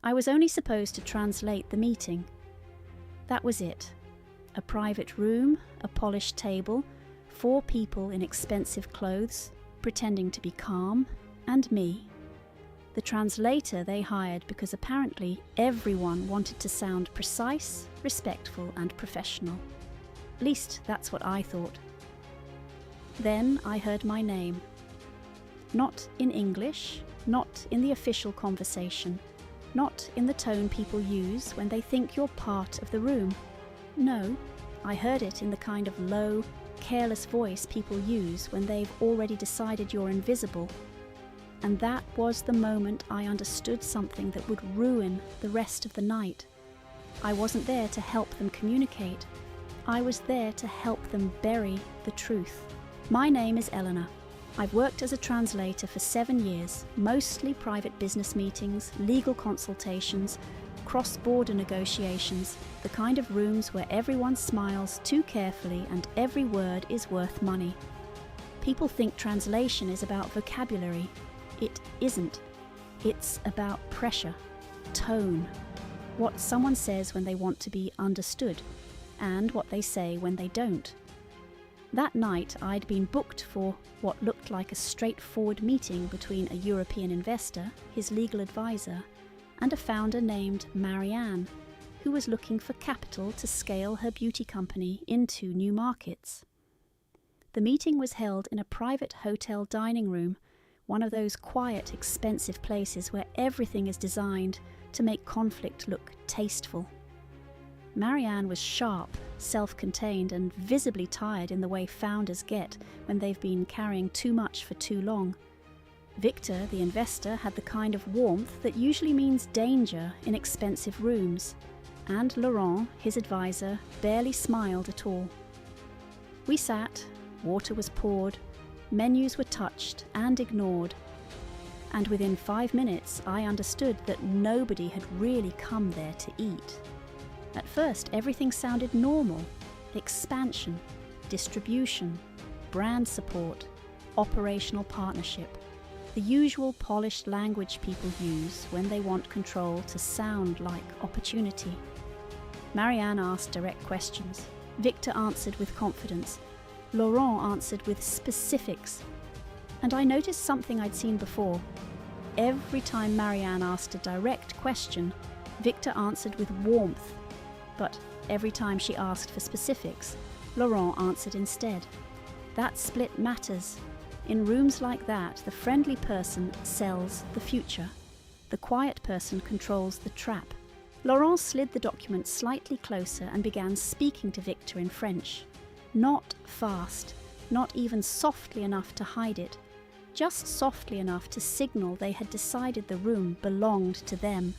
I was only supposed to translate the meeting. That was it. A private room, a polished table, 4 people in expensive clothes, pretending to be calm, and me. The translator they hired because apparently everyone wanted to sound precise, respectful, and professional. At least that's what I thought. Then I heard my name. Not in English, not in the official conversation, not in the tone people use when they think you're part of the room. No, I heard it in the kind of low, careless voice people use when they've already decided you're invisible. And that was the moment I understood something that would ruin the rest of the night. I wasn't there to help them communicate. I was there to help them bury the truth. My name is Eleanor. I've worked as a translator for 7 years, mostly private business meetings, legal consultations, cross-border negotiations, the kind of rooms where everyone smiles too carefully and every word is worth money. People think translation is about vocabulary. It isn't. It's about pressure, tone, what someone says when they want to be understood, and what they say when they don't. That night I'd been booked for what looked like a straightforward meeting between a European investor, his legal advisor, and a founder named Marianne, who was looking for capital to scale her beauty company into new markets. The meeting was held in a private hotel dining room, one of those quiet, expensive places where everything is designed to make conflict look tasteful. Marianne was sharp, self-contained, and visibly tired in the way founders get when they've been carrying too much for too long. Victor, the investor, had the kind of warmth that usually means danger in expensive rooms, and Laurent, his advisor, barely smiled at all. We sat, water was poured, menus were touched and ignored, and within 5 minutes I understood that nobody had really come there to eat. At first everything sounded normal: expansion, distribution, brand support, operational partnership, the usual polished language people use when they want control to sound like opportunity. Marianne asked direct questions. Victor answered with confidence. Laurent answered with specifics. And I noticed something I'd seen before. Every time Marianne asked a direct question, Victor answered with warmth. But every time she asked for specifics, Laurent answered instead. That split matters. In rooms like that, the friendly person sells the future. The quiet person controls the trap. Laurent slid the document slightly closer and began speaking to Victor in French. Not fast, not even softly enough to hide it, just softly enough to signal they had decided the room belonged to them.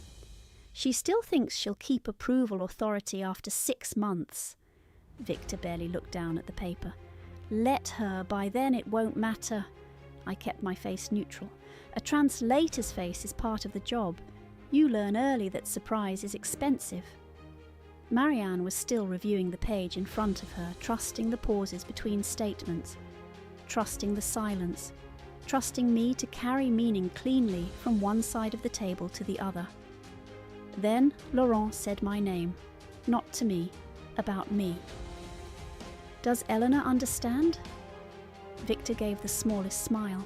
She still thinks she'll keep approval authority after 6 months. Victor barely looked down at the paper. Let her, by then it won't matter. I kept my face neutral. A translator's face is part of the job. You learn early that surprise is expensive. Marianne was still reviewing the page in front of her, trusting the pauses between statements, trusting the silence, trusting me to carry meaning cleanly from one side of the table to the other. Then Laurent said my name, not to me, about me. Does Eleanor understand? Victor gave the smallest smile.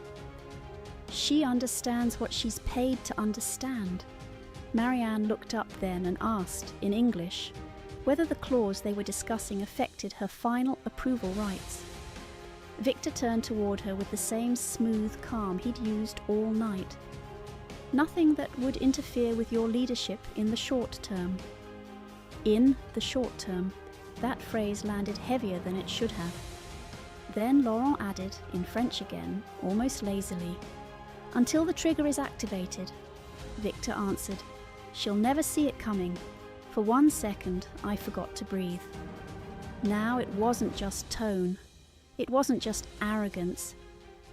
She understands what she's paid to understand. Marianne looked up then and asked, in English, whether the clause they were discussing affected her final approval rights. Victor turned toward her with the same smooth calm he'd used all night. Nothing that would interfere with your leadership in the short term. In the short term. That phrase landed heavier than it should have. Then Laurent added, in French again, almost lazily, until the trigger is activated. Victor answered, she'll never see it coming. For 1 second, I forgot to breathe. Now it wasn't just tone. It wasn't just arrogance.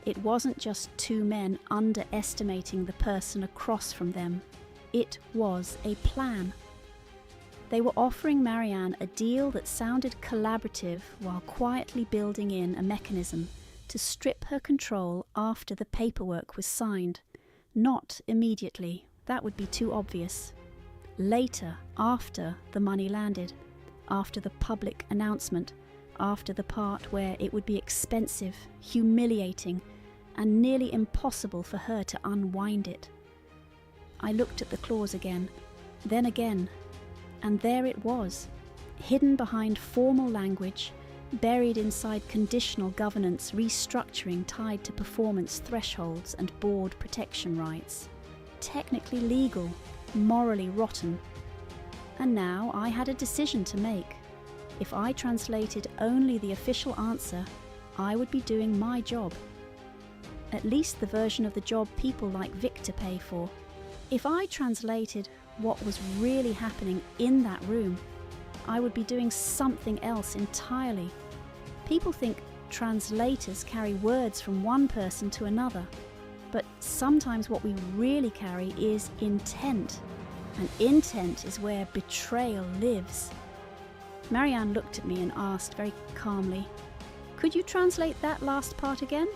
It wasn't just 2 men underestimating the person across from them. It was a plan. They were offering Marianne a deal that sounded collaborative while quietly building in a mechanism to strip her control after the paperwork was signed. Not immediately. That would be too obvious. Later, after the money landed, after the public announcement, after the part where it would be expensive, humiliating, and nearly impossible for her to unwind it. I looked at the clause again, then again, and there it was, hidden behind formal language, buried inside conditional governance restructuring tied to performance thresholds and board protection rights. Technically legal, morally rotten. And now I had a decision to make. If I translated only the official answer, I would be doing my job. At least the version of the job people like Victor pay for. If I translated what was really happening in that room, I would be doing something else entirely. People think translators carry words from one person to another, but sometimes what we really carry is intent, and intent is where betrayal lives. Marianne looked at me and asked very calmly, "Could you translate that last part again?"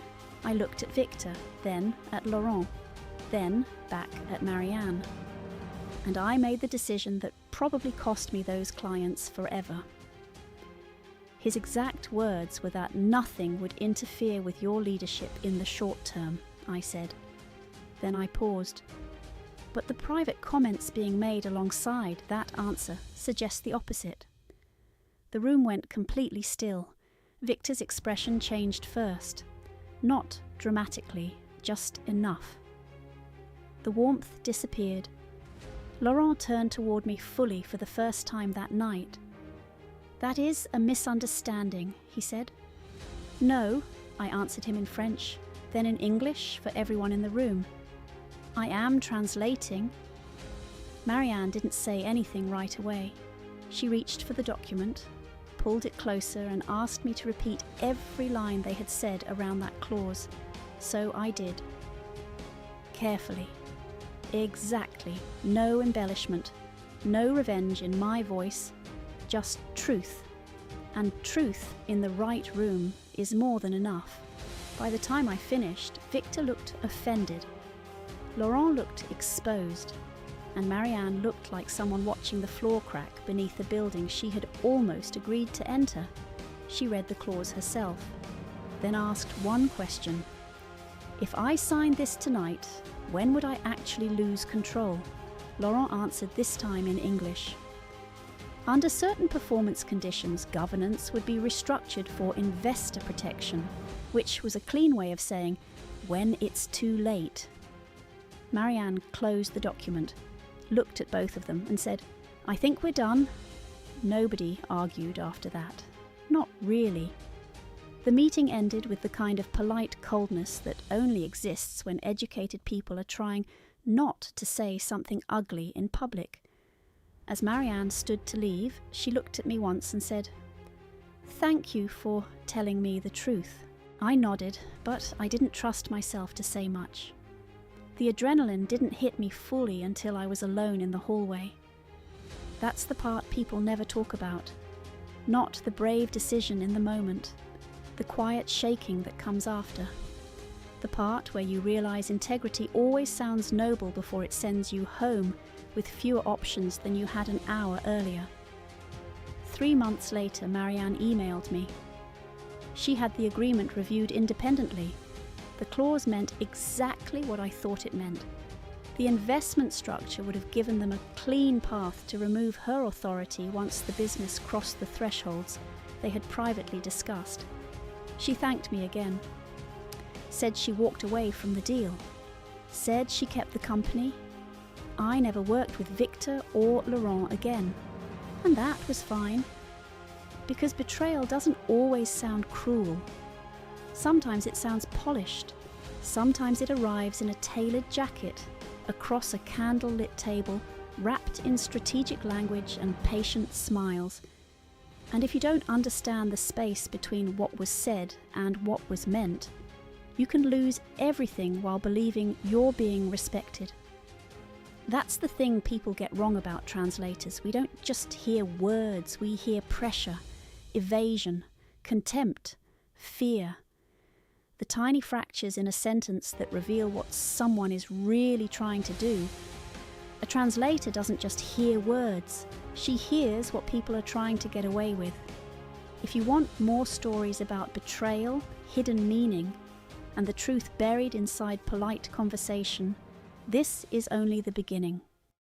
I looked at Victor, then at Laurent, then back at Marianne. And I made the decision that probably cost me those clients forever. His exact words were that nothing would interfere with your leadership in the short term, I said. Then I paused. But the private comments being made alongside that answer suggest the opposite. The room went completely still. Victor's expression changed first. Not dramatically, just enough. The warmth disappeared. Laurent turned toward me fully for the first time that night. "That is a misunderstanding," he said. "No," I answered him in French, then in English for everyone in the room. "I am translating." Marianne didn't say anything right away. She reached for the document, pulled it closer and asked me to repeat every line they had said around that clause. So I did. Carefully. Exactly. No embellishment. No revenge in my voice. Just truth. And truth in the right room is more than enough. By the time I finished, Victor looked offended. Laurent looked exposed. And Marianne looked like someone watching the floor crack beneath the building she had almost agreed to enter. She read the clause herself, then asked one question. "If I signed this tonight, when would I actually lose control?" Laurent answered this time in English. "Under certain performance conditions, governance would be restructured for investor protection," which was a clean way of saying, "when it's too late." Marianne closed the document, looked at both of them and said, "I think we're done." Nobody argued after that. Not really. The meeting ended with the kind of polite coldness that only exists when educated people are trying not to say something ugly in public. As Marianne stood to leave, she looked at me once and said, "Thank you for telling me the truth." I nodded, but I didn't trust myself to say much. The adrenaline didn't hit me fully until I was alone in the hallway. That's the part people never talk about. Not the brave decision in the moment, the quiet shaking that comes after. The part where you realize integrity always sounds noble before it sends you home with fewer options than you had an hour earlier. 3 months later, Marianne emailed me. She had the agreement reviewed independently. The clause meant exactly what I thought it meant. The investment structure would have given them a clean path to remove her authority once the business crossed the thresholds they had privately discussed. She thanked me again. Said she walked away from the deal. Said she kept the company. I never worked with Victor or Laurent again. And that was fine. Because betrayal doesn't always sound cruel. Sometimes it sounds polished. Sometimes it arrives in a tailored jacket, across a candle-lit table, wrapped in strategic language and patient smiles. And if you don't understand the space between what was said and what was meant, you can lose everything while believing you're being respected. That's the thing people get wrong about translators. We don't just hear words, we hear pressure, evasion, contempt, fear. The tiny fractures in a sentence that reveal what someone is really trying to do. A translator doesn't just hear words, she hears what people are trying to get away with. If you want more stories about betrayal, hidden meaning, and the truth buried inside polite conversation, this is only the beginning.